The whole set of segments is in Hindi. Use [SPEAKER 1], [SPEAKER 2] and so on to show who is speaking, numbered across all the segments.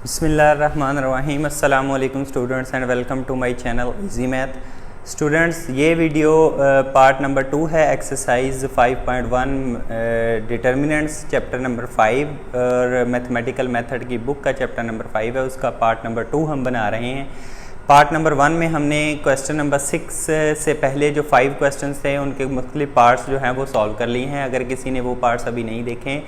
[SPEAKER 1] बिस्मिल्लाहिर्रहमानिर्रहीम अस्सलामु अलैकुम students and welcome to my channel easy math. Students, ये वीडियो पार्ट नंबर 2 है, एक्सरसाइज 5.1 डिटर्मिनेंट्स चैप्टर नंबर 5 और मैथमेटिकल मेथड की बुक का चैप्टर नंबर 5 है, उसका पार्ट नंबर 2 हम बना रहे हैं। पार्ट नंबर 1 में हमने क्वेश्चन नंबर 6 से पहले जो 5 क्वेश्चंस थे उनके मुख्तलिफ पार्ट्स जो हैं वो सॉल्व कर लिए हैं। अगर किसी ने वो पार्ट्स अभी नहीं देखें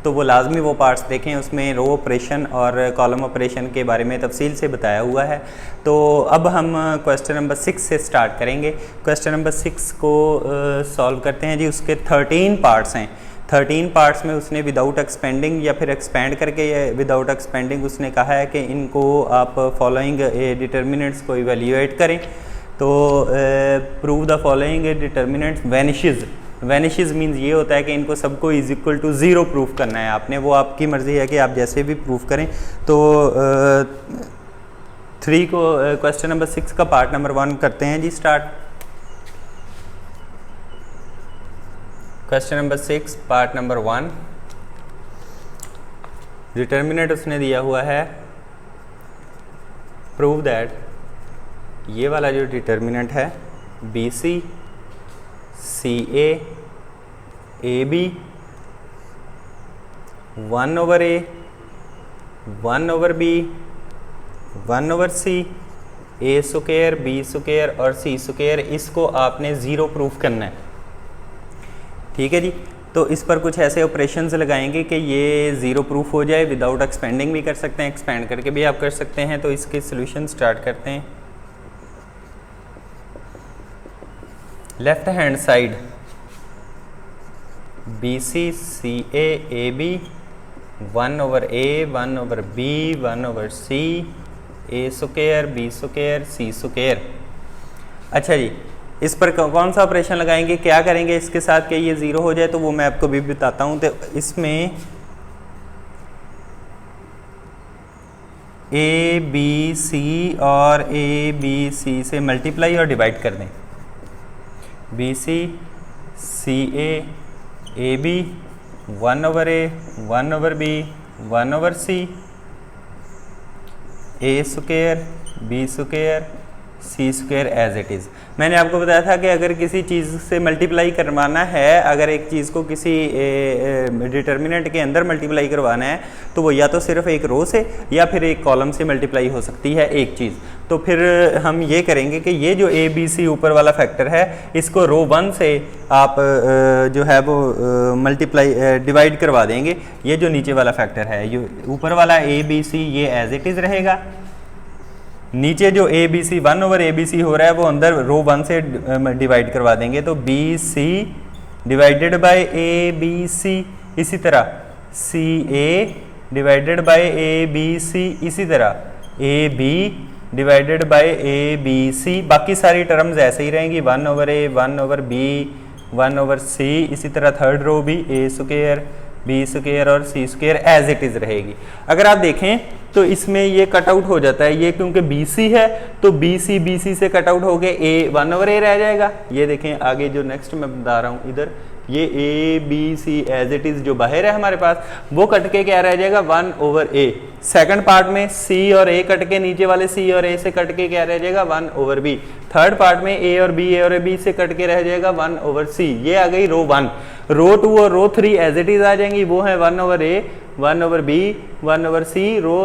[SPEAKER 1] तो वो लाजमी वो पार्ट्स देखें, उसमें रो ऑपरेशन और कॉलम ऑपरेशन के बारे में तफसील से बताया हुआ है। तो अब हम क्वेश्चन नंबर 6 से स्टार्ट करेंगे। क्वेश्चन नंबर 6 को सॉल्व करते हैं जी। उसके 13 पार्ट्स हैं। 13 पार्ट्स में उसने विदाउट एक्सपेंडिंग या फिर एक्सपेंड करके या विदाउट एक्सपेंडिंग उसने कहा है कि इनको आप फॉलोइंग डिटर्मिनेंट्स को इवेल्यूएट करें। तो prove the following determinants vanishes. Vanishes means ये होता है कि इनको सबको इज इक्वल टू 0 प्रूफ करना है आपने। वो आपकी मर्ज़ी है कि आप जैसे भी प्रूफ करें। तो 3 को क्वेश्चन नंबर 6 का पार्ट नंबर 1 करते हैं जी start. Question number 6 part number 1। Determinant उसने दिया हुआ है प्रूव दैट, ये वाला जो डिटर्मिनेंट है BC CA AB 1/A 1/B 1/C A square B square और C स्क्वायर, इसको आपने 0 प्रूफ करना है। ठीक है जी। तो इस पर कुछ ऐसे ऑपरेशंस लगाएंगे कि ये 0 प्रूफ हो जाए। विदाउट एक्सपेंडिंग भी कर सकते हैं, एक्सपेंड करके भी आप कर सकते हैं। तो इसके सॉल्यूशन स्टार्ट करते हैं। Left hand side BC CA AB 1/A 1/B 1/C A square B square C square. अच्छा जी, इस पर कौन सा ऑपरेशन लगाएंगे, क्या करेंगे इसके साथ कि ये 0 हो जाए, तो वो मैं आपको भी बताता हूँ। तो इसमें ABC और ABC से मल्टीप्लाई और डिवाइड कर दें। BC CA AB 1/A 1/B 1/C A square B square C square as it is. मैंने आपको बताया था कि अगर किसी चीज़ से मल्टीप्लाई करवाना है, अगर एक चीज़ को किसी डिटर्मिनेंट के अंदर मल्टीप्लाई करवाना है तो वो या तो सिर्फ एक रो से या फिर एक कॉलम से मल्टीप्लाई हो सकती है एक चीज़। तो फिर हम ये करेंगे कि ये जो ABC ऊपर वाला फैक्टर है, इसको रो 1 से आप जो है वो मल्टीप्लाई डिवाइड करवा देंगे। ये जो नीचे वाला फैक्टर है, ये ऊपर वाला ABC ये एज इट इज़ रहेगा। नीचे जो ABC 1/ABC हो रहा है वो अंदर रो 1 से डिवाइड करवा देंगे। तो BC डिवाइडेड बाय ABC, इसी तरह CA डिवाइडेड बाय ABC, इसी तरह AB डिवाइडेड बाय ABC। बाकी सारी टर्म्स ऐसे ही रहेंगी, 1/A 1/B 1/C। इसी तरह थर्ड रो भी A स्क्वायर B स्क्वायर और C square as it is रहेगी। अगर आप देखें तो इसमें ये कट आउट हो जाता है, ये क्योंकि BC है तो BC से कट आउट हो गए, A 1/A रह जाएगा। ये देखें आगे जो नेक्स्ट मैं बता रहा हूँ, इधर ये ABC एज इट इज़ जो बाहर है हमारे पास, वो कट के क्या रह जाएगा 1/A। सेकंड पार्ट में C और A कट के, नीचे वाले C और A से कट के क्या रह जाएगा 1/B। थर्ड पार्ट में A और B से कट के रह जाएगा 1/C। ये आ गई रो 1। रो 2 और रो 3 एज इट इज़ आ जाएंगी, वो है 1/A 1/B 1/C। रो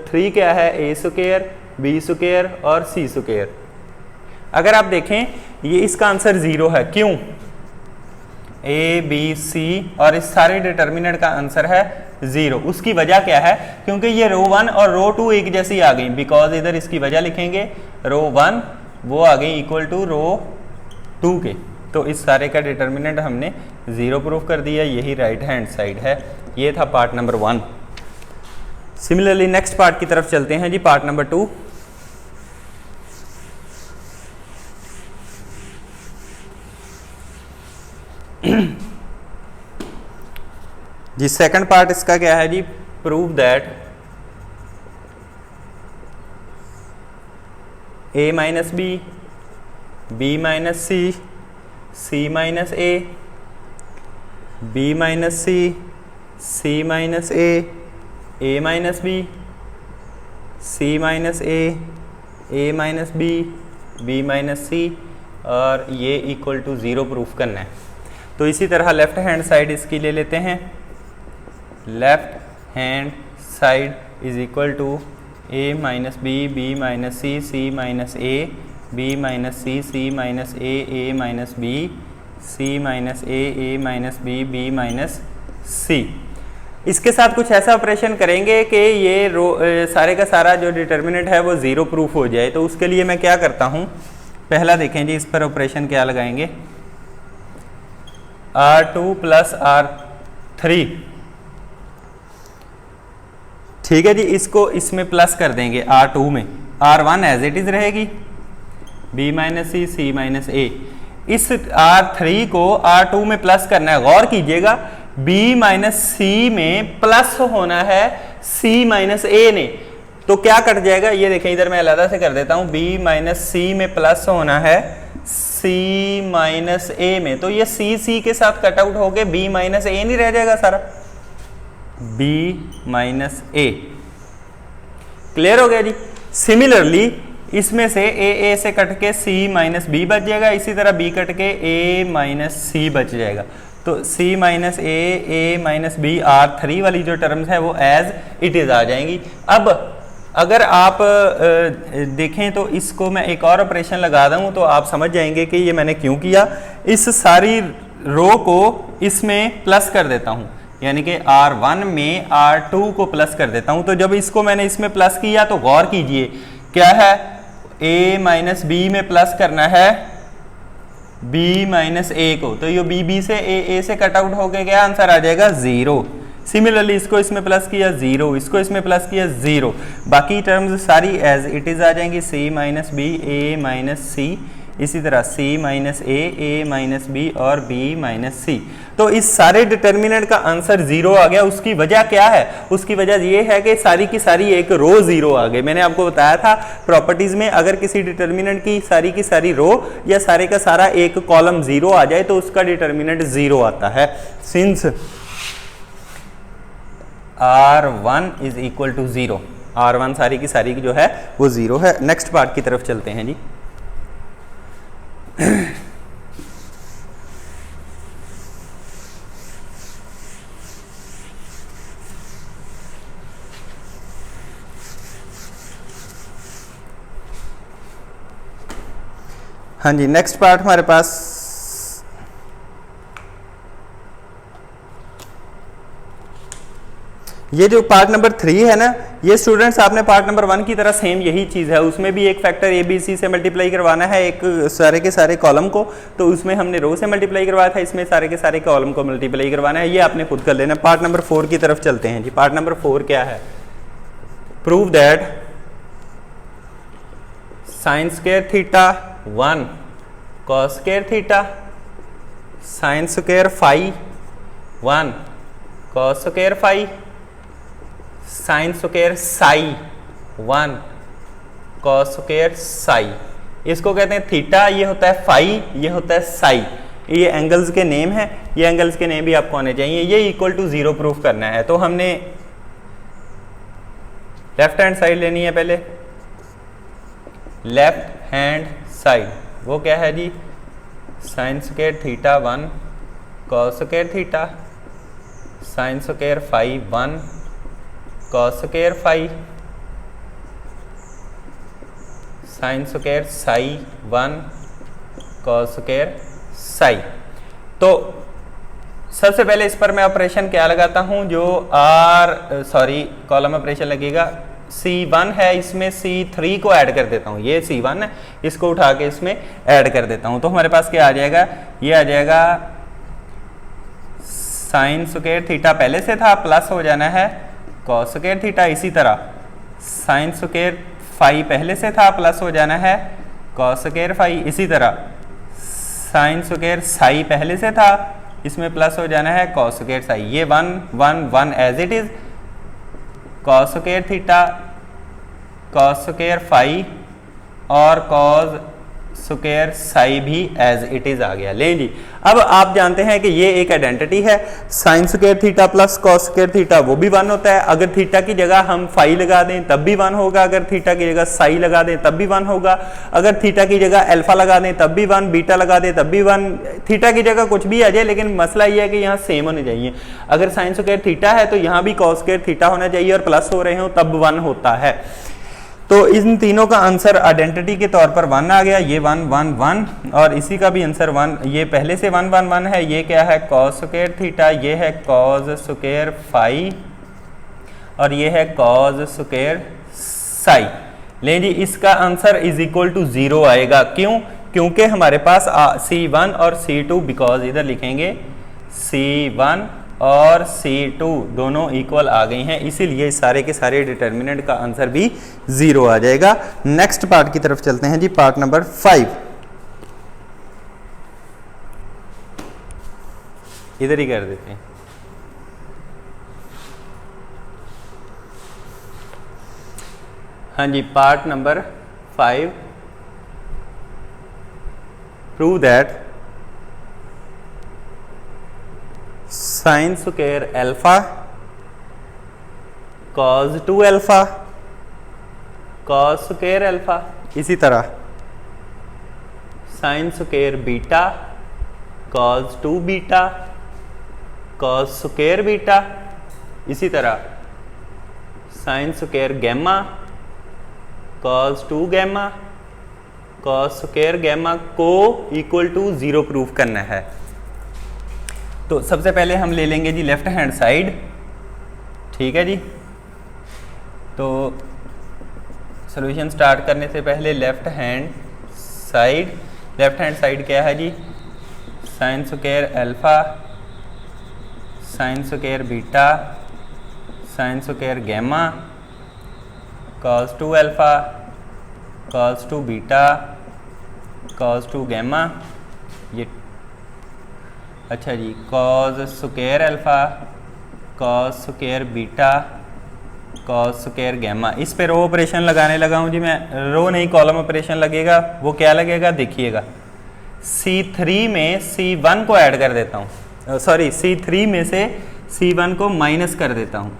[SPEAKER 1] 3 क्या है A स्क्वायर B स्क्वायर और C स्क्वायर। अगर आप देखें ये इसका आंसर 0 है। क्यों? ABC और इस सारे डिटर्मिनेंट का आंसर है 0। उसकी वजह क्या है? क्योंकि ये रो 1 और रो 2 एक जैसी आ गई। बिकॉज इधर इसकी वजह लिखेंगे, रो 1 वो आ गई इक्वल टू रो 2 के। तो इस सारे का डिटर्मिनेंट हमने 0 प्रूफ कर दिया। यही राइट हैंड साइड है। ये था part number 1। Similarly next part की तरफ चलते हैं जी, पार्ट नंबर 2। जी सेकंड पार्ट इसका क्या है जी? Prove that A - B B - C C - A B - C C - A minus B, C minus A minus B minus C, और ये इक्वल टू 0 प्रूफ करना है। तो इसी तरह लेफ्ट हैंड साइड इसकी ले लेते हैं। Left hand side is equal to A minus B minus C minus A, B minus C minus A minus B, C minus A minus B minus C. इसके साथ कुछ ऐसा ऑपरेशन करेंगे कि ये सारे का सारा जो डिटर्मिनेंट है वो 0 प्रूफ हो जाए। तो उसके लिए मैं क्या करता हूँ, पहला देखें जी, इस पर ऑपरेशन क्या लगाएंगे, R2 प्लस R3, ठीक है जी। इसको इसमें प्लस कर देंगे R2 में, R1 एज इट इज रहेगी, B माइनस सी माइनस ए। इस R3 को R2 में प्लस करना है। गौर कीजिएगा B माइनस सी में प्लस होना है C माइनस ए ने, तो क्या कट जाएगा, ये देखें इधर मैं अलग से कर देता हूं, B माइनस सी में प्लस होना है C माइनस ए में, तो ये C के साथ कट आउट होके B माइनस ए नहीं रह जाएगा सारा, B माइनस ए। क्लियर हो गया जी। सिमिलरली इसमें से ए से कट के C माइनस बी बच जाएगा, इसी तरह B कट के A माइनस सी बच जाएगा। तो C minus A minus B R3 वाली जो टर्म्स है वो एज इट इज आ जाएंगी। अब अगर आप देखें तो इसको मैं एक और ऑपरेशन लगा दूं तो आप समझ जाएंगे कि ये मैंने क्यों किया। इस सारी रो को इसमें प्लस कर देता हूं, यानी कि R1 में R2 को प्लस कर देता हूं। तो जब इसको मैंने इसमें प्लस किया तो गौर कीजिए क्या है, A माइनस बी में प्लस करना है B माइनस ए को, तो ये B से A से कट आउट होके क्या आंसर आ जाएगा 0। सिमिलरली इसको इसमें प्लस किया 0, इसको इसमें प्लस किया 0, बाकी टर्म्स सारी एज इट इज आ जाएंगी, C माइनस बी ए माइनस सी, इसी तरह C minus A minus B और B माइनस सी। तो इस सारे डिटर्मिनेंट का आंसर 0 आ गया। उसकी वजह क्या है, उसकी वजह ये है कि सारी की सारी एक रो 0 आ गई। मैंने आपको बताया था प्रॉपर्टीज में अगर किसी डिटर्मिनेंट की सारी रो या सारे का सारा एक कॉलम 0 आ जाए तो उसका डिटर्मिनेंट 0 आता है। Since R1 is equal to 0, R1 सारी की सारी जो है वो 0 है। नेक्स्ट पार्ट की तरफ चलते हैं जी। हाँ जी, नेक्स्ट पार्ट हमारे पास ये जो पार्ट नंबर 3 है ना, ये स्टूडेंट्स आपने पार्ट नंबर 1 की तरह सेम यही चीज़ है, उसमें भी एक फैक्टर ए बी सी से मल्टीप्लाई करवाना है एक सारे के सारे कॉलम को, तो उसमें हमने रो से मल्टीप्लाई करवाया था, इसमें सारे के सारे कॉलम को मल्टीप्लाई करवाना है। ये आपने खुद कर लेना। पार्ट नंबर 4 की तरफ चलते हैं जी। पार्ट नंबर 4 क्या है, prove that sine square theta 1 cos square theta sine square phi 1 cos square phi sine square psi 1 cos square psi. इसको कहते हैं थीटा, ये होता है फाई, ये होता है साई। ये एंगल्स के नेम है, ये एंगल्स के नेम भी आपको आने चाहिए। ये इक्वल टू 0 प्रूफ करना है। तो हमने लेफ्ट हैंड साइड लेनी है पहले। लेफ्ट हैंड साइड वो क्या है जी, sine square theta 1 cos square theta sine square phi 1 cos square phi sine square psi 1 cos square psi. तो सबसे पहले इस पर मैं ऑपरेशन क्या लगाता हूं, जो कॉलम ऑपरेशन लगेगा। C1 है, इसमें C3 को ऐड कर देता हूं। ये C1 है, इसको उठा के इसमें ऐड कर देता हूं। तो हमारे पास क्या आ जाएगा, ये आ जाएगा साइन स्क्वायर थीटा पहले से था, प्लस हो जाना है कॉस स्क्वायर थीटा। इसी तरह साइन स्क्वायर फाई पहले से था, प्लस हो जाना है कॉस स्क्वायर फाई। इसी तरह साइन स्क्वायर साई पहले से था, इसमें प्लस हो जाना है कॉस स्क्वायर साई। ये 1 1 1 as it is, cos square theta cos square phi और कॉस स्क्वायर साई भी एज इट इज आ गया। लें जी, अब आप जानते हैं कि ये एक आइडेंटिटी है, sine square theta plus cos square theta वो भी 1 होता है। अगर थीटा की जगह हम फाई लगा दें तब भी 1 होगा, अगर थीटा की जगह साई लगा दें तब भी 1 होगा, अगर थीटा की जगह अल्फा लगा दें तब भी 1, बीटा लगा दें तब भी 1, थीटा की जगह कुछ भी आ जाए, लेकिन मसला ये है कि यहाँ सेम होने चाहिए। अगर साइन स्क्वायर थीटा है तो यहाँ भी कॉस स्क्वायर थीटा होना चाहिए और प्लस हो रहे हो तब 1 होता है। तो इन तीनों का आंसर आइडेंटिटी के तौर पर 1 आ गया, ये 1 1 1 और इसी का भी आंसर 1, ये पहले से 1 1 1 है। ये क्या है, कॉस स्क्वायर थीटा, ये है कॉस स्क्वायर फाई और ये है कॉस स्क्वायर साई। लें जी, इसका आंसर इज इक्वल टू 0 आएगा। क्यों? क्योंकि हमारे पास C1 और C2, बिकॉज इधर लिखेंगे C1 और C2 दोनों इक्वल आ गई हैं, इसीलिए सारे के सारे डिटर्मिनेंट का आंसर भी 0 आ जाएगा। नेक्स्ट पार्ट की तरफ चलते हैं जी, पार्ट नंबर 5। इधर ही कर देते हैं। हाँ जी, part number 5, prove that sine square alpha cos 2 alpha cos square alpha, इसी तरह sine square beta cos 2 beta cos square beta, इसी तरह sine square gamma cos 2 gamma cos square gamma को इक्वल टू 0 प्रूफ करना है। तो सबसे पहले हम ले लेंगे जी लेफ्ट हैंड साइड, ठीक है जी। तो सॉल्यूशन स्टार्ट करने से पहले लेफ्ट हैंड साइड क्या है जी, sine square alpha sine square beta sine square gamma cos 2 alpha cos 2 beta cos 2 gamma, ये अच्छा जी, cos square alpha cos square beta cos square gamma. इस पे रो ऑपरेशन लगाने लगा हूँ जी मैं, रो नहीं कॉलम ऑपरेशन लगेगा। वो क्या लगेगा देखिएगा, C3 में C1 को ऐड कर देता हूँ, सॉरी C3 में से C1 को माइनस कर देता हूँ,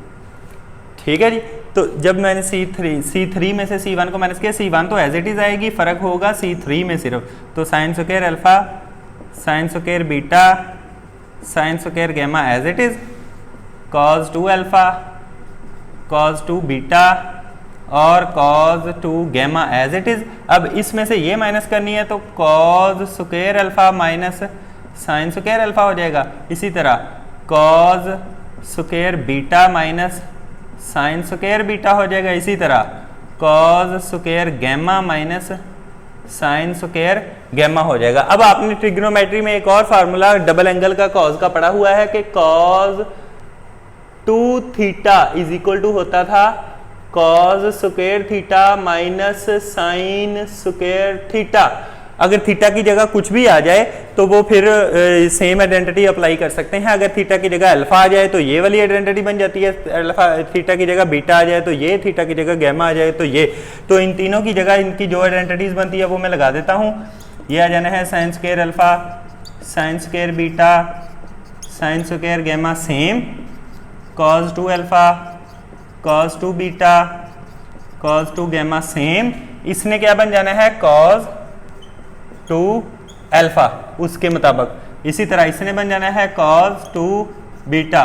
[SPEAKER 1] ठीक है जी। तो जब मैंने C3 में से C1 को माइनस किया, C1 तो एज इट इज आएगी, फर्क होगा C3 में सिर्फ। तो sine square alpha sine square beta sine square gamma as it is, cos 2 alpha cos 2 beta और cos 2 gamma as it is. अब इसमें से ये माइनस करनी है तो cos square alpha minus sine square alpha हो जाएगा। इसी तरह cos square beta minus sine square beta हो जाएगा। इसी तरह cos square gamma minus sine square gamma हो जाएगा। अब आपने ट्रिग्नोमेट्री में एक और फार्मूला डबल एंगल का कॉस का पढ़ा हुआ है कि cos 2 theta is equal to होता था cos square theta minus sine square theta. अगर थीटा की जगह कुछ भी आ जाए तो वो फिर सेम आइडेंटिटी अप्लाई कर सकते हैं। अगर थीटा की जगह अल्फा आ जाए तो ये वाली आइडेंटिटी बन जाती है, अल्फा थीटा की जगह बीटा आ जाए तो ये, थीटा की जगह गैमा आ जाए तो ये। तो इन तीनों की जगह इनकी जो आइडेंटिटीज बनती है वो मैं लगा देता हूँ। ये आ जाना है sine square alpha sine square beta sine square gamma same, cos 2 alpha cos 2 beta cos 2 gamma same. इसने क्या बन जाना है, कॉस 2 अल्फा उसके मुताबिक। इसी तरह इसने बन जाना है कॉस 2 बीटा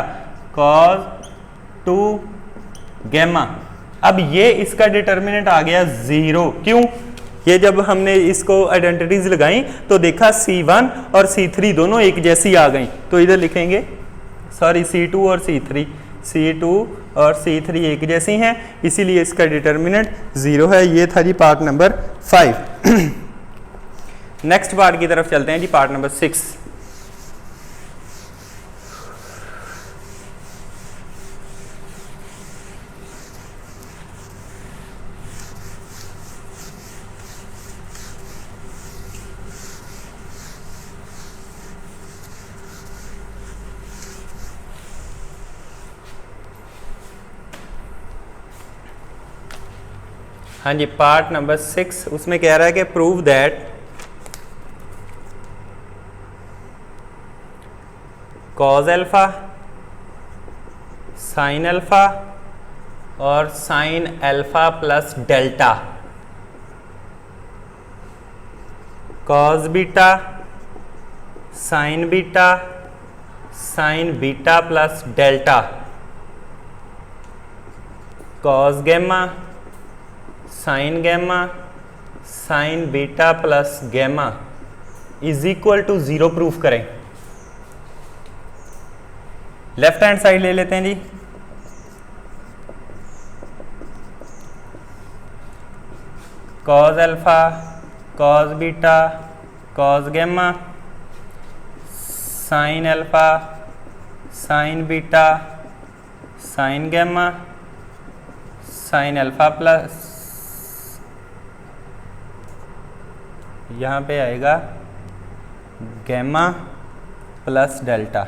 [SPEAKER 1] कॉस 2 गैमा। अब ये इसका डिटर्मिनेंट आ गया 0। क्यों? ये जब हमने इसको आइडेंटिटीज लगाई तो देखा C1 और C3 दोनों एक जैसी आ गई, तो इधर लिखेंगे सॉरी C2 और C2 और C3 एक जैसी हैं, इसीलिए इसका डिटर्मिनेंट 0 है। ये था जी पार्ट नंबर 5। नेक्स्ट पार्ट की तरफ चलते हैं जी, पार्ट नंबर 6। हाँ जी, पार्ट नंबर 6 उसमें कह रहा है कि prove that cos alpha, sine alpha और sine alpha plus delta, cos beta, sine beta, sine beta plus delta, cos gamma, sine gamma, sine beta plus gamma is equal to 0 proof करें। लेफ्ट हैंड साइड ले लेते हैं जी। Cos alpha, cos beta, cos gamma, sine alpha, sine beta, sine gamma, sine alpha plus, यहाँ पे आएगा गैमा प्लस डेल्टा।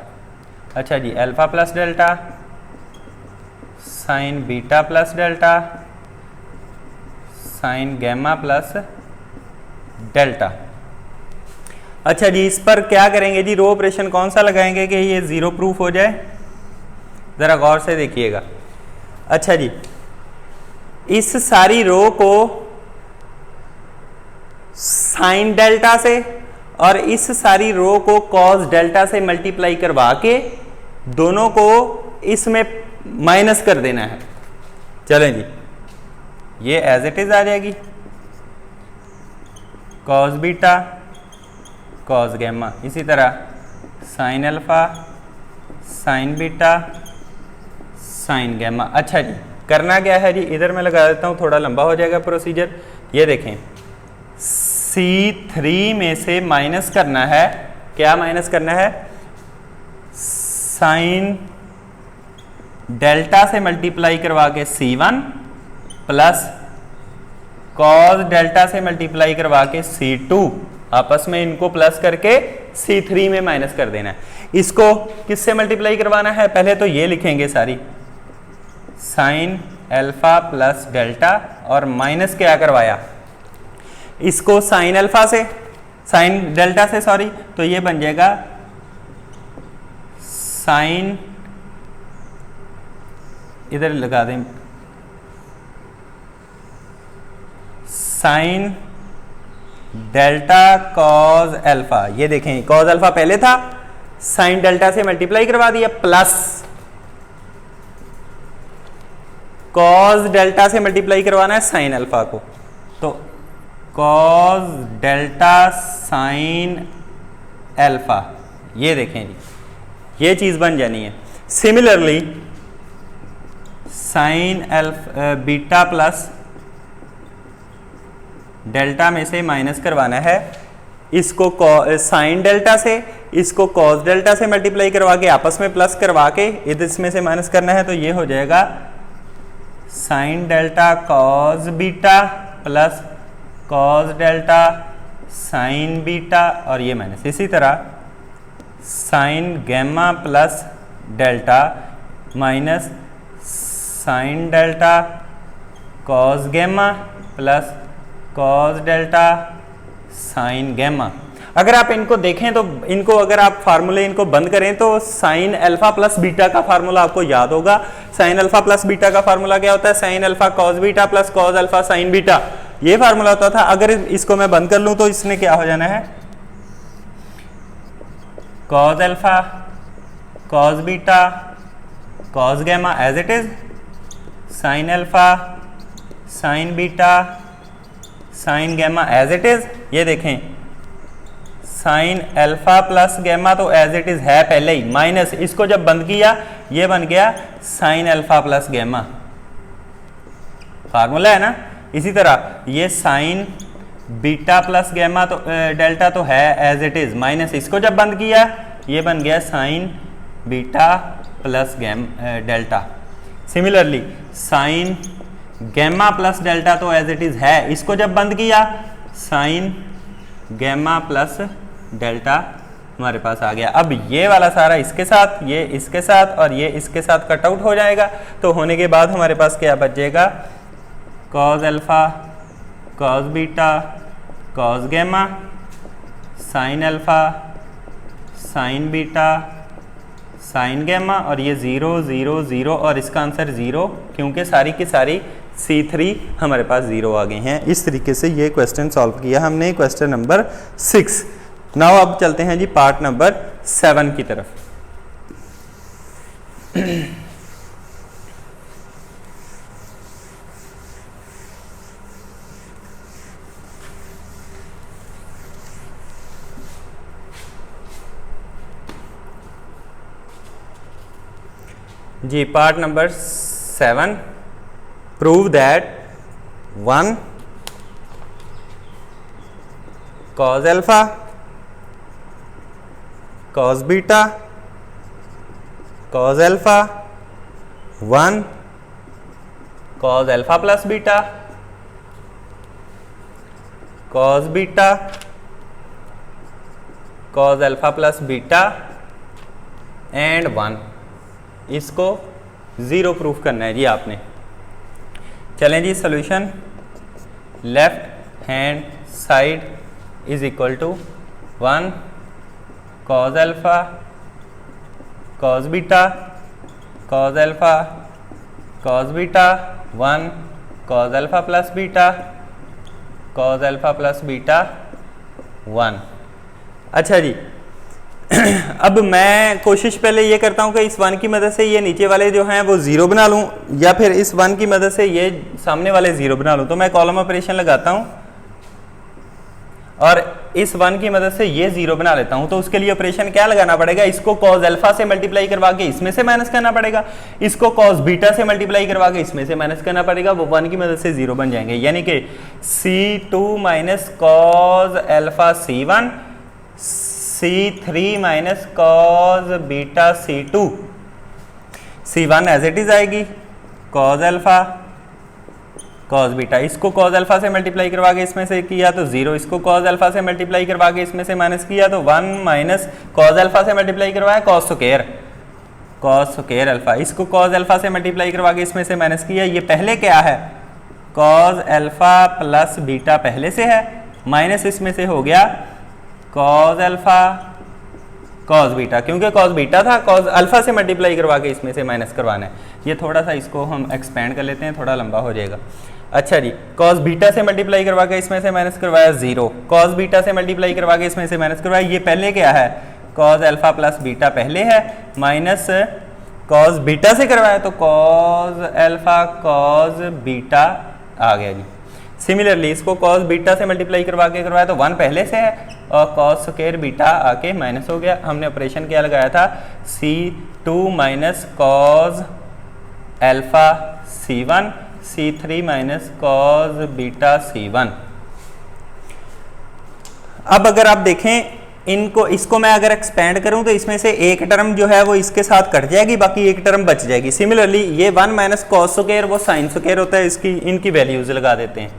[SPEAKER 1] अच्छा जी, alpha plus delta, sine beta plus delta, sine gamma plus delta. अच्छा जी, इस पर क्या करेंगे जी, रो ऑपरेशन कौन सा लगाएंगे कि ये 0 प्रूफ हो जाए, ज़रा गौर से देखिएगा। अच्छा जी, इस सारी रो को साइन डेल्टा से और इस सारी रो को कॉस डेल्टा से मल्टीप्लाई करवा के दोनों को इसमें माइनस कर देना है। चलें जी, ये एज इट इज आ जाएगी, कॉस बीटा, कॉस गैमा, इसी तरह sine alpha, sine beta, sine gamma. अच्छा जी, करना क्या है जी, इधर मैं लगा देता हूँ, थोड़ा लंबा हो जाएगा प्रोसीजर। ये देखें, C3 में से माइनस करना है, क्या माइनस करना है, साइन डेल्टा से मल्टीप्लाई करवा के C1 प्लस कॉस डेल्टा से मल्टीप्लाई करवा के C2, आपस में इनको प्लस करके C3 में माइनस कर देना है। इसको किससे मल्टीप्लाई करवाना है, पहले तो ये लिखेंगे सारी, साइन अल्फा प्लस डेल्टा, और माइनस क्या करवाया, इसको साइन अल्फा से, साइन डेल्टा से सॉरी, तो ये बन जाएगा साइन, इधर लगा दें, साइन डेल्टा कॉस अल्फा। ये देखें, कॉस अल्फा पहले था, साइन डेल्टा से मल्टीप्लाई करवा दिया, प्लस कॉस डेल्टा से मल्टीप्लाई करवाना है साइन अल्फा को, तो कॉस डेल्टा साइन अल्फा। ये देखें जी, ये चीज बन जानी है। Similarly sine alpha beta plus delta में से माइनस करवाना है, इसको साइन डेल्टा से, इसको कॉस डेल्टा से मल्टीप्लाई करवा के आपस में प्लस करवा के इसमें से माइनस करना है, तो ये हो जाएगा sine delta cos beta plus cos delta sine beta, और ये माइनस। इसी तरह sine gamma plus delta minus sine delta cos gamma plus cos delta sine gamma. अगर आप इनको देखें तो इनको अगर आप फार्मूले इनको बंद करें तो साइन अल्फा प्लस बीटा का फार्मूला आपको याद होगा। साइन अल्फा प्लस बीटा का फार्मूला क्या होता है, sine alpha cos beta plus cos alpha sine beta, ये फार्मूला होता था। अगर इसको मैं बंद कर लूं तो इसने क्या हो जाना है, cos alpha cos beta cos gamma as it is, sine alpha sine beta sine gamma as it is. ये देखें, साइन अल्फा प्लस गैमा तो एज इट इज है पहले ही, माइनस इसको जब बंद किया ये बन गया sine alpha plus gamma, formula है ना। इसी तरह ये साइन बीटा प्लस गैमा तो डेल्टा तो है एज इट इज, माइनस इसको जब बंद किया ये बन गया sine beta plus delta. Similarly sine gamma plus delta तो एज इट इज है, इसको जब बंद किया साइन गैमा प्लस डेल्टा हमारे पास आ गया। अब ये वाला सारा इसके साथ, ये इसके साथ और ये इसके साथ कट आउट हो जाएगा। तो होने के बाद हमारे पास क्या बचेगा, cos alpha cos beta cos gamma sine alpha sine beta sine gamma और ये 0 0 0 और इसका आंसर 0 क्योंकि सारी की सारी C3 हमारे पास 0 आ गए हैं। इस तरीके से ये क्वेश्चन सॉल्व किया हमने, क्वेश्चन नंबर 6। नाउ अब चलते हैं जी पार्ट नंबर 7 की तरफ। जी part number 7, prove that 1 cos alpha cos beta cos alpha 1 cos alpha plus beta cos beta cos alpha plus beta and 1, इसको 0 प्रूफ करना है जी आपने। चलें जी solution, left hand side is equal to 1 cos alpha cos beta cos alpha cos beta 1 cos alpha plus beta cos alpha plus beta 1। अच्छा जी अब मैं कोशिश पहले ये करता हूँ कि इस 1 की मदद से ये नीचे वाले जो हैं वो 0 बना लूँ, या फिर इस 1 की मदद से ये सामने वाले 0 बना लूँ। तो मैं कॉलम ऑपरेशन लगाता हूँ और इस 1 की मदद से ये 0 बना लेता हूँ। तो उसके लिए ऑपरेशन क्या लगाना पड़ेगा, इसको cos अल्फा से मल्टीप्लाई करवा के इसमें से माइनस करना पड़ेगा, इसको cos बीटा से मल्टीप्लाई करवा के इसमें से माइनस करना पड़ेगा, वो 1 की मदद से 0 बन जाएंगे। यानी कि C2 minus cos alpha C1 C3 minus cos beta C2, C1 as it is आएगी cos अल्फा cos बीटा, इसको cos अल्फा से मल्टीप्लाई करवा के इसमें से किया तो 0, इसको cos अल्फा से मल्टीप्लाई करवा के इसमें से माइनस किया तो 1 माइनस cos अल्फा से मल्टीप्लाई करवाया cos स्क्वायर अल्फा, इसको cos अल्फा से मल्टीप्लाई करवा के इसमें से माइनस किया। ये पहले क्या है, cos अल्फा प्लस बीटा पहले से है, माइनस इसमें से हो गया cos अल्फा cos बीटा, क्योंकि cos बीटा था, cos अल्फा से मल्टीप्लाई करवा के इसमें से माइनस करवाना है। ये थोड़ा सा इसको हम एक्सपेंड कर लेते हैं, थोड़ा लंबा हो जाएगा। अच्छा जी, cos बीटा से मल्टीप्लाई करवा के इसमें से माइनस करवाया 0, cos बीटा से मल्टीप्लाई करवा के इसमें से माइनस करवाया। ये पहले क्या है, cos अल्फा प्लस बीटा पहले है, माइनस cos बीटा से करवाया तो cos अल्फा cos बीटा आ गया जी। सिमिलरली इसको cos बीटा से मल्टीप्लाई करवा के करवाया तो 1 पहले से है और cos स्क्वायर बीटा आके माइनस हो गया। हमने ऑपरेशन क्या लगाया था, C2 minus cos alpha C1 C3 minus cos beta C1। अब अगर आप देखें इनको, इसको मैं अगर एक्सपेंड करूं तो इसमें से एक टर्म जो है वो इसके साथ कट जाएगी, बाकी एक टर्म बच जाएगी। सिमिलरली ये 1 माइनस cos स्क्वायर वो sin स्क्वायर होता है, इसकी इनकी वैल्यूज लगा देते हैं।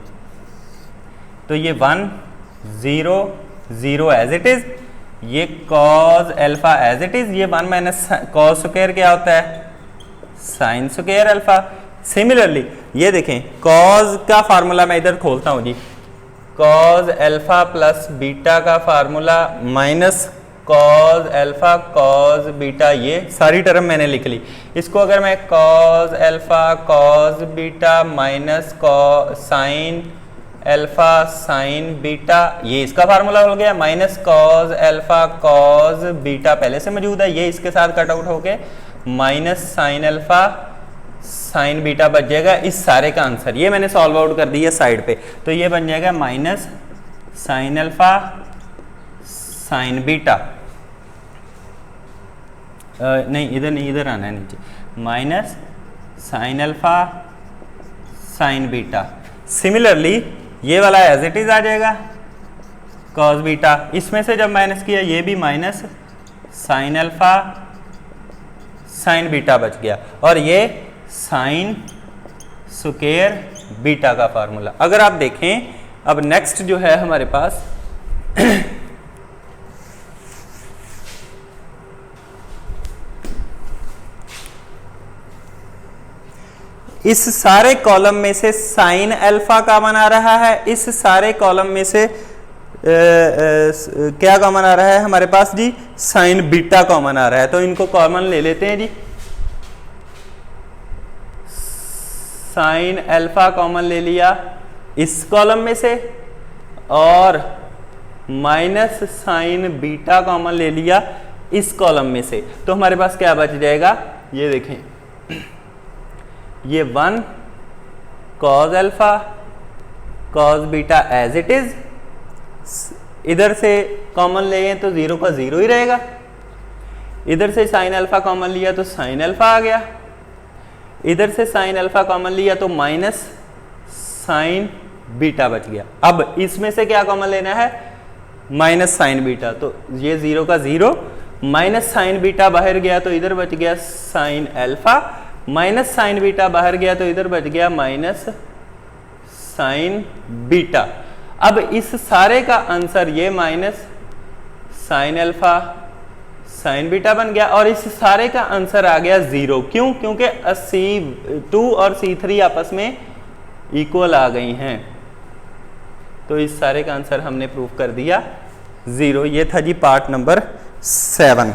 [SPEAKER 1] तो ये 1 0 0 एज इट इज, ये cos alpha as it is, ये 1 माइनस cos स्क्वायर क्या होता है, sin स्क्वायर अल्फा। सिमिलरली ये देखें cos का फार्मूला मैं इधर खोलता हूं जी, cos अल्फा प्लस बीटा का formula minus cos alpha cos beta, ये सारी टर्म मैंने लिख ली। इसको अगर मैं cos alpha cos beta minus sin alpha sin beta, ये इसका फार्मूला हो गया, minus cos alpha cos beta पहले से मौजूद है, ये इसके साथ कट आउट होके minus sin alpha sin beta बच जाएगा। इस सारे का आंसर ये मैंने सॉल्व आउट कर दिया साइड पे, तो ये बन जाएगा minus sin alpha sin beta, नहीं इधर नहीं, इधर आना है नीचे, minus sin alpha sin beta. Similarly ये वाला एज इट इज आ जाएगा cos बीटा, इसमें से जब माइनस किया ये भी minus sin alpha sin beta बच गया, और ये sin स्क्वायर बीटा का फार्मूला। अगर आप देखें अब नेक्स्ट जो है हमारे पास इस सारे कॉलम में से sin अल्फा का मान आ रहा है, इस सारे कॉलम में से क्या कॉमन आ रहा है हमारे पास जी, साइन बीटा कॉमन आ रहा है, तो इनको कॉमन ले लेते हैं जी। साइन अल्फा कॉमन ले लिया इस कॉलम में से, और माइनस साइन बीटा कॉमन ले लिया इस कॉलम में से, तो हमारे पास क्या बच जाएगा, ये देखें, ये 1 cos alpha cos beta as it is, इधर से कॉमन ले तो 0 का 0 ही रहेगा, इधर से साइन अल्फा कॉमन लिया तो साइन अल्फा आ गया, इधर से साइन अल्फा कॉमन लिया तो माइनस साइन बीटा बच गया। अब इसमें से क्या कॉमन लेना है, माइनस साइन बीटा, तो ये 0 का 0, माइनस साइन बीटा बाहर गया तो इधर बच गया sine alpha, minus sign beta बाहर गया तो इधर बच गया माइनस साइन बीटा। अब इस सारे का आंसर ये minus sign alpha sine beta बन गया, और इस सारे का आंसर आ गया 0। क्यों? क्योंकि C2 और C3 आपस में इक्वल आ गई हैं, तो इस सारे का आंसर हमने प्रूव कर दिया 0। ये था जी पार्ट नंबर 7।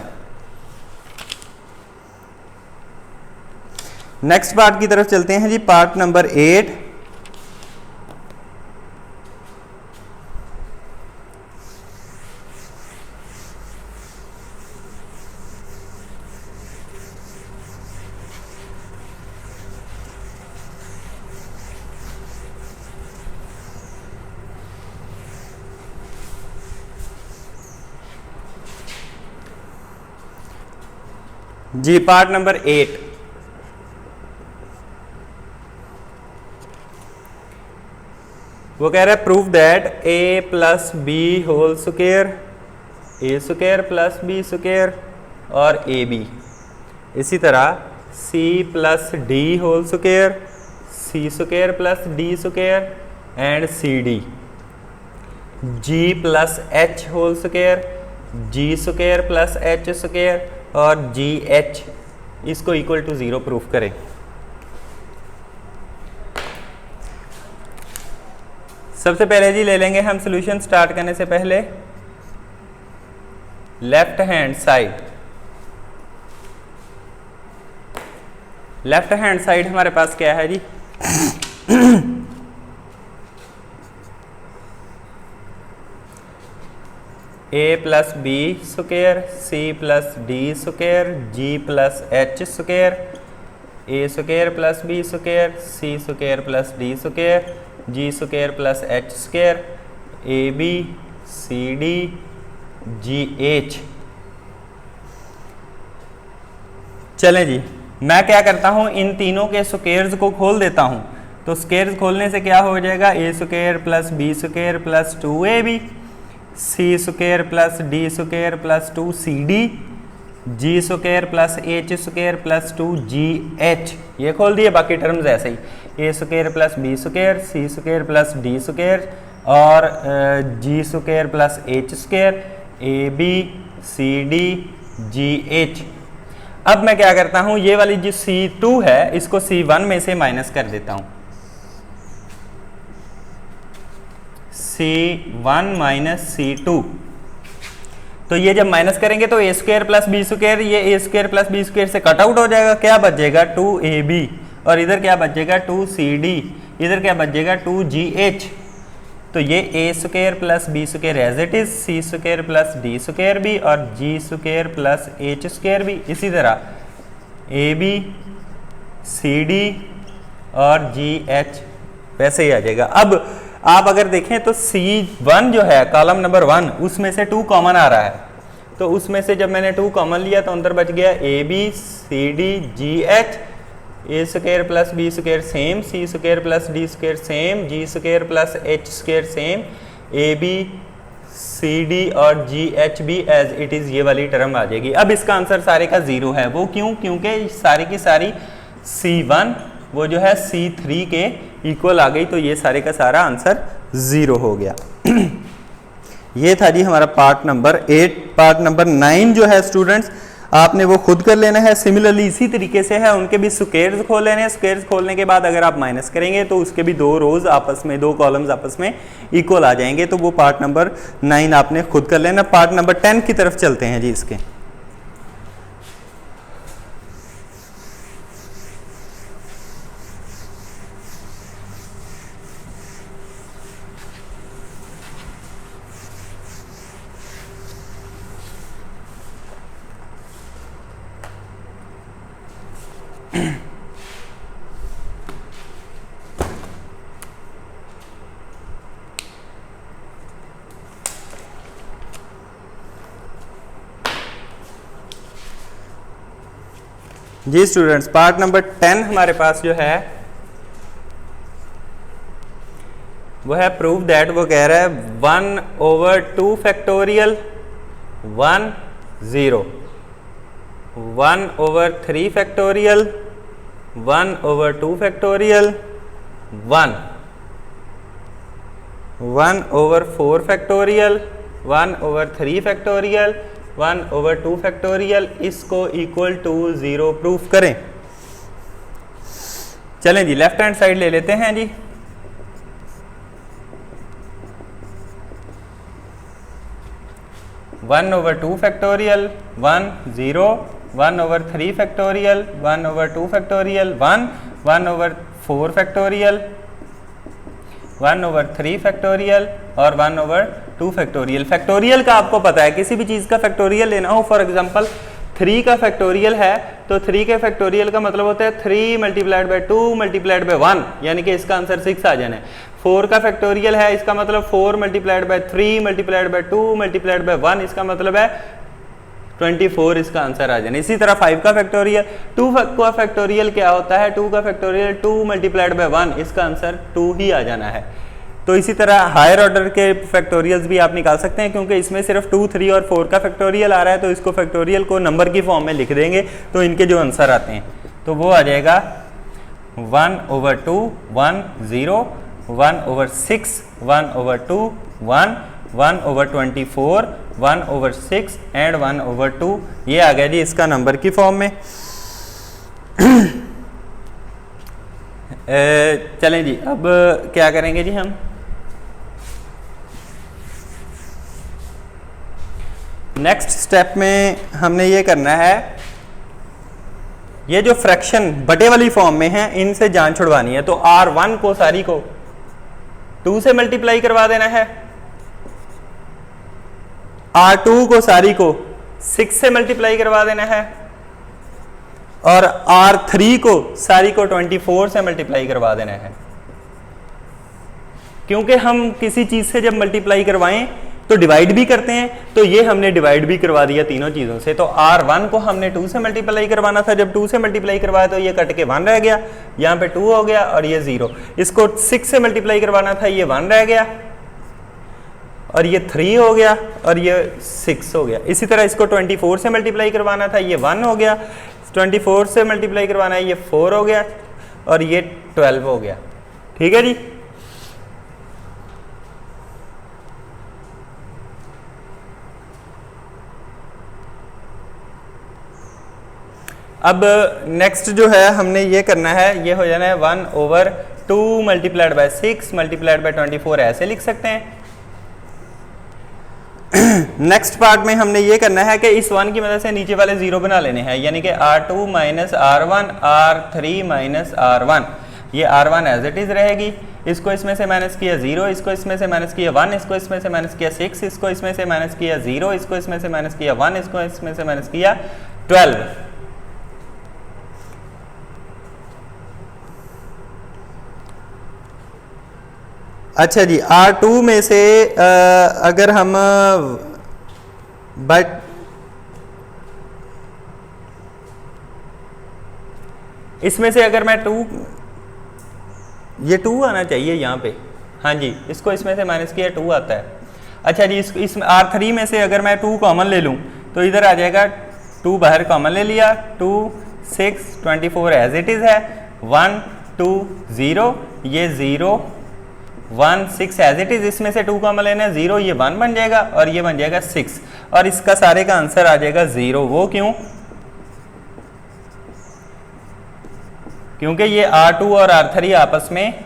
[SPEAKER 1] नेक्स्ट पार्ट की तरफ चलते हैं जी, पार्ट नंबर 8। जी पार्ट नंबर 8। वो कह रहा है prove that a plus B whole square A square plus B square और ए बी, इसी तरह c plus D whole square C square plus D square and C D, g plus H whole square G square plus H square और जी एच, इसको इक्वल टू 0 प्रूफ करें। सबसे पहले जी ले लेंगे हम सॉल्यूशन स्टार्ट करने से पहले left hand side. Left hand side हमारे पास क्या है जी, a plus B square C plus D square G plus H square A square plus B square C square plus D square G square plus H square A B C D G H. चलें जी, मैं क्या करता हूं, इन तीनों के स्क्वायर्स को खोल देता हूं, तो स्क्वायर्स खोलने से क्या हो जाएगा, A square plus B square plus 2ab, C square plus D square plus 2cd, G square plus H square plus 2gh, ये खोल दिए। बाकी टर्म्स ऐसे ही, A square plus B square C square plus D square और G square plus H square A B C D G H. अब मैं क्या करता हूँ, ये वाली जो C2 है इसको C1 में से माइनस कर देता हूँ, C1 माइनस C2, तो ये जब माइनस करेंगे तो ए स्क्वायर प्लस बी स्क्वायर, ये A square plus B square से कट आउट हो जाएगा, क्या बचेगा 2ab, और इधर क्या बचेगा 2cd, इधर क्या बचेगा 2gh, तो ये A square plus B square as it is, C square plus D square भी और G square plus H square भी, इसी तरह ए बी सी डी और जी एच वैसे ही आ जाएगा। अब आप अगर देखें तो C1 जो है कॉलम नंबर 1 उसमें से 2 कॉमन आ रहा है, तो उसमें से जब मैंने 2 कॉमन लिया तो अंदर बच गया A B C D G H, A square plus B square same, C square plus D square same, G square plus H square same, A B C D और जी एच भी एज इट इज़, ये वाली टर्म आ जाएगी। अब इसका आंसर सारे का 0 है, वो क्यों? क्योंकि सारी की सारी C1 वो जो है C3 के इक्वल आ गई, तो ये सारे का सारा आंसर 0 हो गया। ये था जी हमारा पार्ट नंबर 8। पार्ट नंबर 9 जो है स्टूडेंट्स, आपने वो खुद कर लेना है। सिमिलरली इसी तरीके से है, उनके भी स्क्वायर्स खोल लेने हैं। स्क्वायर्स खोलने के बाद अगर आप माइनस करेंगे तो उसके भी 2 रोज आपस में, 2 कॉलम्स आपस में इक्वल आ जाएंगे। तो वो पार्ट नंबर 9 आपने खुद कर लेना। पार्ट नंबर 10 की तरफ चलते हैं जी इसके। जी स्टूडेंट्स, पार्ट नंबर 10 हमारे पास जो है वो है प्रूव दैट। वो कह रहा है 1/2 factorial 1 0, 1/3 factorial 1/2 factorial 1, 1/4 factorial 1/3 factorial 1/2 factorial, इसको इक्वल टू 0 प्रूफ करें। चलें जी, लेफ्ट हैंड साइड ले लेते हैं जी। One over 2 factorial 1 0, 1/3 factorial 1/2 factorial 1, 1/4 factorial 1/3 factorial और 1/2 फैक्टोरियल। फैक्टोरियल का आपको पता है, किसी भी चीज़ का फैक्टोरियल लेना हो, फॉर एग्जांपल 3 का फैक्टोरियल है तो 3 के फैक्टोरियल का मतलब होता है 3 × 2 × 1, यानी कि इसका आंसर 6 आ जाना है। 4 का फैक्टोरियल है, इसका मतलब 4 × 3 × 2 × 1, इसका मतलब है 24, इसका आंसर आ जाना। इसी तरह 5 का फैक्टोरियल, 2 का फैक्टोरियल क्या होता है, 2 का फैक्टोरियल 2 × 1, इसका आंसर 2 ही आ जाना है। तो इसी तरह हायर ऑर्डर के फैक्टोरियल्स भी आप निकाल सकते हैं, क्योंकि इसमें सिर्फ 2, 3 और 4 का फैक्टोरियल आ रहा है, तो इसको फैक्टोरियल को नंबर की फॉर्म में लिख देंगे तो इनके जो आंसर आते हैं तो वो आ जाएगा 1/2 1 0, 1/6 1/2 1, 1/24 1/6 एंड 1/2। ये आ गया जी इसका नंबर की फॉर्म में। चलें जी, अब क्या करेंगे जी हम। नेक्स्ट स्टेप में हमने ये करना है, ये जो फ्रैक्शन बटे वाली फॉर्म में है इनसे जान छुड़वानी है। तो R1 को सारी को 2 से मल्टीप्लाई करवा देना है, R2 को सारी को 6 से मल्टीप्लाई करवा देना है और R3 को सारी को 24 से मल्टीप्लाई करवा देना है। क्योंकि हम किसी चीज से जब मल्टीप्लाई करवाएं तो डिवाइड भी करते हैं, तो ये हमने डिवाइड भी करवा दिया तीनों चीजों से। तो R1 को हमने 2 से मल्टीप्लाई करवाना था, जब 2 से मल्टीप्लाई करवाया तो ये कट के 1 रह गया, यहाँ पे 2 हो गया और ये 0। इसको 6 से मल्टीप्लाई करवाना था, ये 1 रह गया और ये 3 हो गया और ये 6 हो गया। इसी तरह इसको 24 से मल्टीप्लाई करवाना था, ये 1 हो गया, 24 से मल्टीप्लाई करवाना है, ये 4 हो गया और ये 12 हो गया। ठीक है जी। अब नेक्स्ट जो है हमने ये करना है, ये हो जाना है 1/2 मल्टीप्लाइड बाय 6 मल्टीप्लाइड बाय 24, ऐसे लिख सकते हैं। नेक्स्ट पार्ट में हमने ये करना है कि इस 1 की मदद से नीचे वाले 0 बना लेने हैं, यानी कि R2 minus R1 R3 minus R1। ये R1 एज इट इज रहेगी, इसको इसमें से माइनस किया 0, इसको इसमें से माइनस किया 1, इसको इसमें से माइनस किया 6, इसको इसमें से माइनस किया 0, इसको इसमें से माइनस किया 1, इसको इसमें से माइनस किया 12। अच्छा जी, R2 में से अगर हम बट इसमें से अगर मैं 2, ये 2 आना चाहिए यहाँ पे, हाँ जी, इसको इसमें से माइनस किया 2 आता है। अच्छा जी, इसमें R3 में से अगर मैं 2 कॉमन ले लूँ तो इधर आ जाएगा 2 बाहर कॉमन ले लिया, 2 6 24 एज इट इज़ है, 1 2 0, ये 0 1 6 एज इट इज, इसमें से 2 कॉमन लेना है, 0, ये 1 बन जाएगा और ये बन जाएगा 6 और इसका सारे का आंसर आ जाएगा 0। वो क्यों? क्योंकि ये R2 और R3 आपस में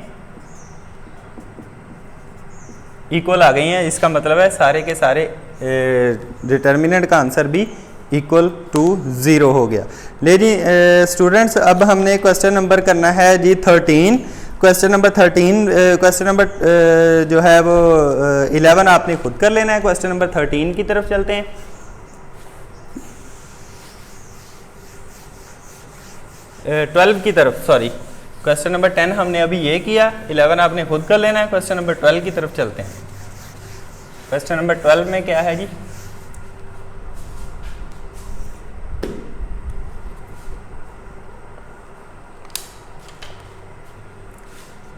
[SPEAKER 1] इक्वल आ गई हैं, इसका मतलब है सारे के सारे डिटर्मिनेंट का आंसर भी इक्वल टू 0 हो गया। ले जी स्टूडेंट्स, अब हमने क्वेश्चन नंबर करना है जी 13। क्वेश्चन नंबर 13 क्वेश्चन नंबर जो है वो 11 आपने खुद कर लेना है। क्वेश्चन नंबर 13 की तरफ चलते हैं। ट्वेल्व की तरफ, सॉरी, क्वेश्चन नंबर 10 हमने अभी ये किया, 11 आपने खुद कर लेना है। क्वेश्चन नंबर 12 की तरफ चलते हैं। क्वेश्चन नंबर 12 में क्या है जी,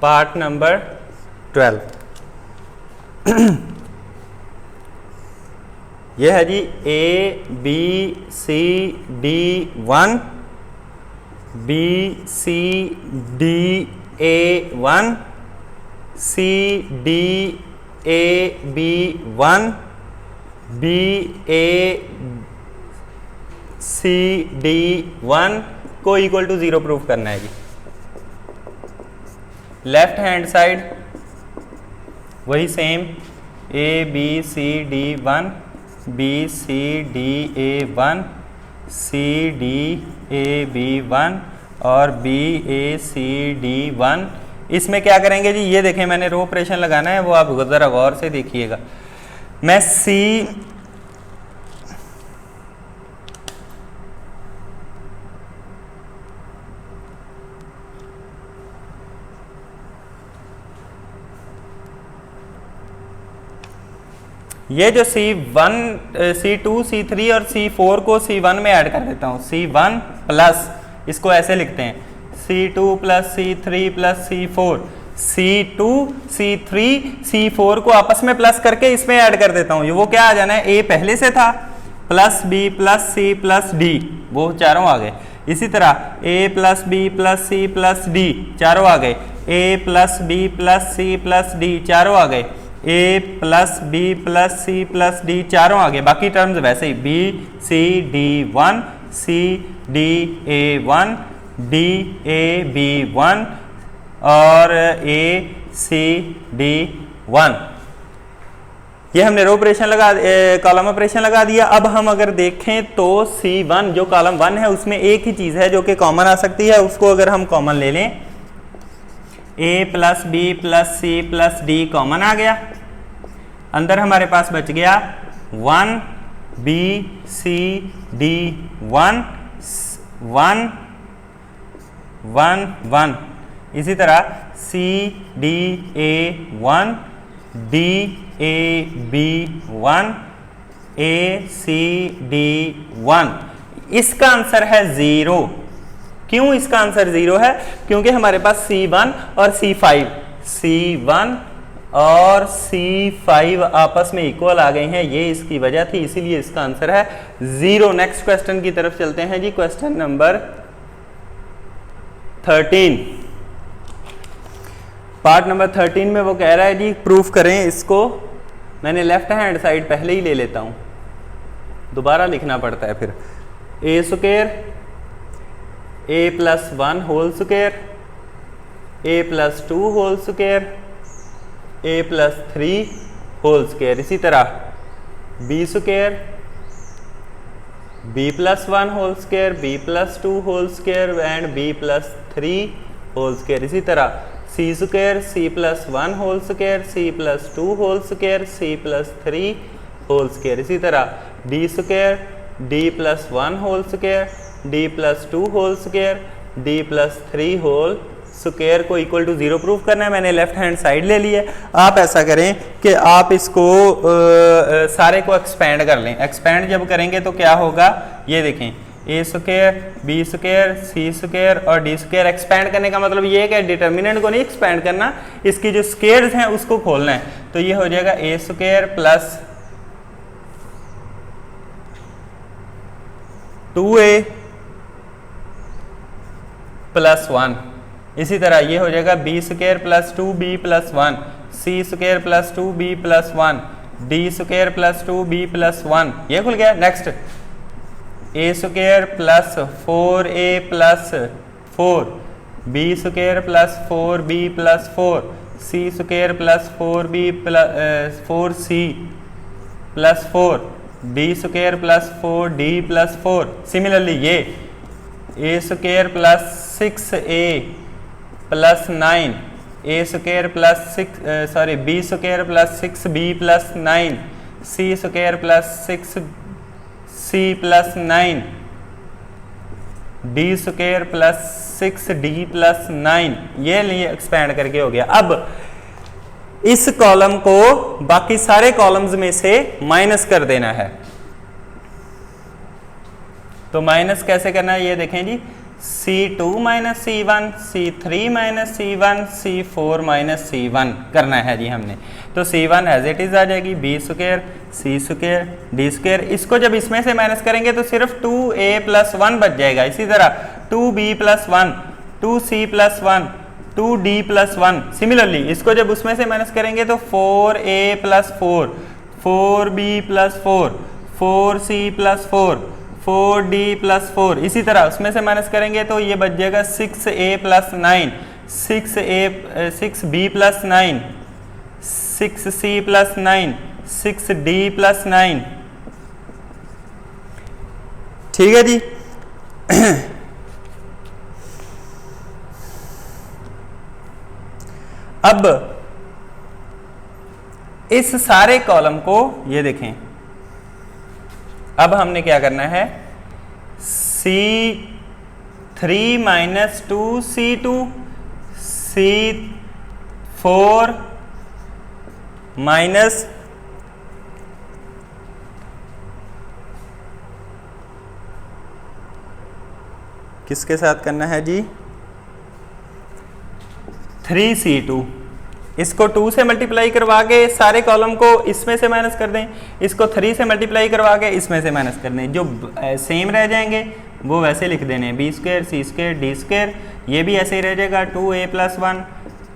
[SPEAKER 1] पार्ट नंबर 12 यह है जी ABCD1 BCDA1 CDAB1 BACD1 को इक्वल टू 0 प्रूफ करना है जी। लेफ्ट हैंड साइड वही सेम ABCD1 BCDA1 CDAB1 और BACD1। इसमें क्या करेंगे जी, ये देखें मैंने रो ऑपरेशन लगाना है, वो आप ज़रा गौर से देखिएगा। मैं ये जो C1 C2 C3 और C4 को C1 में ऐड कर देता हूँ। C1 प्लस, इसको ऐसे लिखते हैं C2 plus C3 plus C4, C2 C3 C4 को आपस में प्लस करके इसमें ऐड कर देता हूँ। ये वो क्या आ जाना है, A पहले से था प्लस B प्लस C प्लस D, वो चारों आ गए। इसी तरह A प्लस B प्लस C प्लस D चारों आ गए, A प्लस B प्लस C प्लस D चारों आ गए, A प्लस B प्लस C प्लस D चारों आ गए। बाकी टर्म्स वैसे ही B C D1 C D A1 D A B1 और A C D1। ये हमने रो ऑपरेशन कॉलम ऑपरेशन लगा दिया। अब हम अगर देखें तो C1 जो कॉलम 1 है उसमें एक ही चीज़ है जो कि कॉमन आ सकती है, उसको अगर हम कॉमन ले लें A प्लस B प्लस C प्लस D कॉमन आ गया, अंदर हमारे पास बच गया 1 B C D 1 1 1 1। इसी तरह C D A 1 D A B 1 A C D 1। इसका आंसर है 0। क्यों इसका आंसर 0 है? क्योंकि हमारे पास C1 और C1 और C5 आपस में इक्वल आ गए हैं, ये इसकी वजह थी, इसीलिए इसका आंसर है 0। नेक्स्ट क्वेश्चन की तरफ चलते हैं जी। क्वेश्चन नंबर 13, पार्ट नंबर 13 में वो कह रहा है जी प्रूफ करें इसको। मैंने लेफ्ट हैंड साइड पहले ही ले लेता हूं, दोबारा लिखना पड़ता है फिर। A square A plus 1 whole square A plus 2 whole square A plus 3 whole square. इसी तरह B square B plus 1 whole square B plus 2 whole square and B plus 3 whole square. इसी तरह C square C plus 1 whole square C plus 2 whole square C plus 3 whole square. इसी तरह D square D plus 1 whole square D plus 2 whole square D plus 3 whole square को इक्वल टू 0 प्रूफ करना है। मैंने लेफ्ट हैंड साइड ले ली है। आप ऐसा करें कि आप इसको सारे को एक्सपेंड कर लें। एक्सपेंड जब करेंगे तो क्या होगा, ये देखें A square B square C square और D स्क्वायर। एक्सपेंड करने का मतलब ये है कि डिटर्मिनेंट को नहीं एक्सपेंड करना, इसकी जो स्क्वायर्स हैं उसको खोलना है। तो ये हो जाएगा A square plus 2A plus 1। इसी तरह ये हो जाएगा B square plus 2B plus 1 C square plus 2B plus 1 D square plus 2B plus 1। ये खुल गया। Next A square plus 4A plus 4 B square plus 4b plus 4 C square plus 4b plus 4c plus 4 D square plus 4d plus 4। Similarly ये A square plus 6a plus 9 A square plus B square plus 6b plus 9 C square plus 6c plus 9 D square plus 6d plus 9। ये लिए एक्सपेंड करके हो गया। अब इस कॉलम को बाकी सारे कॉलम्स में से माइनस कर देना है। तो माइनस कैसे करना है ये देखें जी, C2 minus C1, C3 minus C1, C4 minus C1 करना है जी हमने। तो C1 एज इट इज आ जाएगी B square C square D square. इसको जब इसमें से माइनस करेंगे तो सिर्फ 2a प्लस 1 बच जाएगा। इसी तरह 2b plus 1, 2c plus 1, 2d plus 1। Similarly इसको जब उसमें से माइनस करेंगे तो 4a plus 4, 4b plus 4, 4c plus 4, 4d plus 4। इसी तरह उसमें से माइनस करेंगे तो ये बच जाएगा 6a plus 9, 6b plus 9, 6c plus 9, 6d plus 9। ठीक है जी। अब इस सारे कॉलम को ये देखें, अब हमने क्या करना है, C3 minus 2C2, C4 minus किसके साथ करना है जी, 3C2। इसको 2 से मल्टीप्लाई करवा के सारे कॉलम को इसमें से माइनस कर दें, इसको 3 से मल्टीप्लाई करवा के इसमें से माइनस कर दें। जो सेम रह जाएंगे वो वैसे लिख देने, B square C square D square. ये भी ऐसे ही रह जाएगा, 2a plus 1,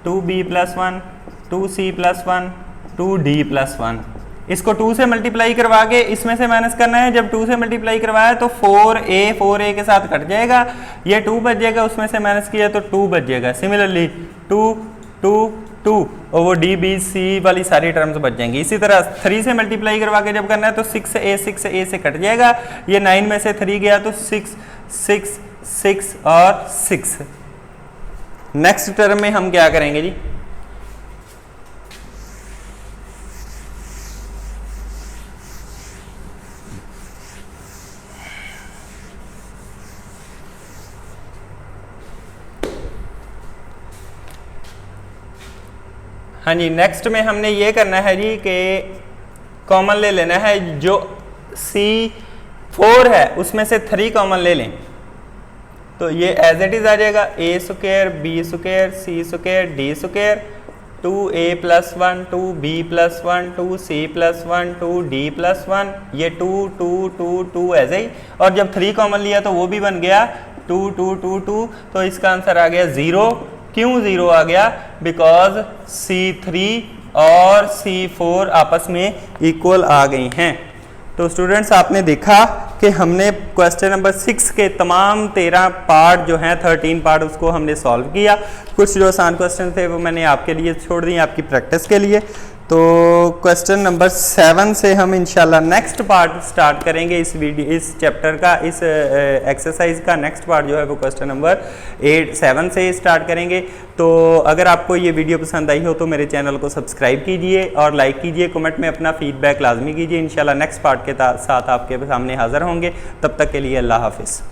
[SPEAKER 1] 2b plus 1, 2c plus 1, 2d plus 1। इसको 2 से मल्टीप्लाई करवा के इसमें से माइनस करना है। जब 2 से मल्टीप्लाई करवाया तो 4a के साथ कट जाएगा, ये 2 बच जाएगा, उसमें से माइनस किया तो 2 बच जाएगा। सिमिलरली 2 2 2 और वो डी बी सी वाली सारी टर्म्स बच जाएंगी। इसी तरह 3 से मल्टीप्लाई करवा के जब करना है तो 6a से कट जाएगा, ये 9 में से 3 गया तो 6 6 6 और 6। नेक्स्ट टर्म में हम क्या करेंगे जी, हाँ जी, नेक्स्ट में हमने ये करना है जी कि कॉमन ले लेना है। जो C4 है उसमें से 3 कॉमन ले लें तो ये एज इट इज आ जाएगा, a square B square C square D square, 2a plus 1, 2b plus 1, 2c plus 1, 2d plus 1। ये 2 2 2 2 ऐसे ही, और जब 3 कॉमन लिया तो वो भी बन गया 2 2 2 2। तो इसका आंसर आ गया 0। क्यों 0 आ गया? बिकॉज C3 और C4 आपस में इक्वल आ गई हैं। तो स्टूडेंट्स आपने देखा कि हमने क्वेश्चन नंबर 6 के तमाम 13 पार्ट जो हैं 13 पार्ट उसको हमने सॉल्व किया। कुछ जो आसान क्वेश्चन थे वो मैंने आपके लिए छोड़ दिए आपकी प्रैक्टिस के लिए। तो क्वेश्चन नंबर 7 से हम इंशाल्लाह नेक्स्ट पार्ट स्टार्ट करेंगे इस चैप्टर का, इस एक्सरसाइज का नेक्स्ट पार्ट जो है वो क्वेश्चन नंबर 7 से स्टार्ट करेंगे। तो अगर आपको ये वीडियो पसंद आई हो तो मेरे चैनल को सब्सक्राइब कीजिए और लाइक कीजिए, कमेंट में अपना फीडबैक लाजमी कीजिए। इंशाल्लाह नेक्स्ट पार्ट के साथ आपके सामने हाज़िर होंगे। तब तक के लिए अल्लाह हाफिज़।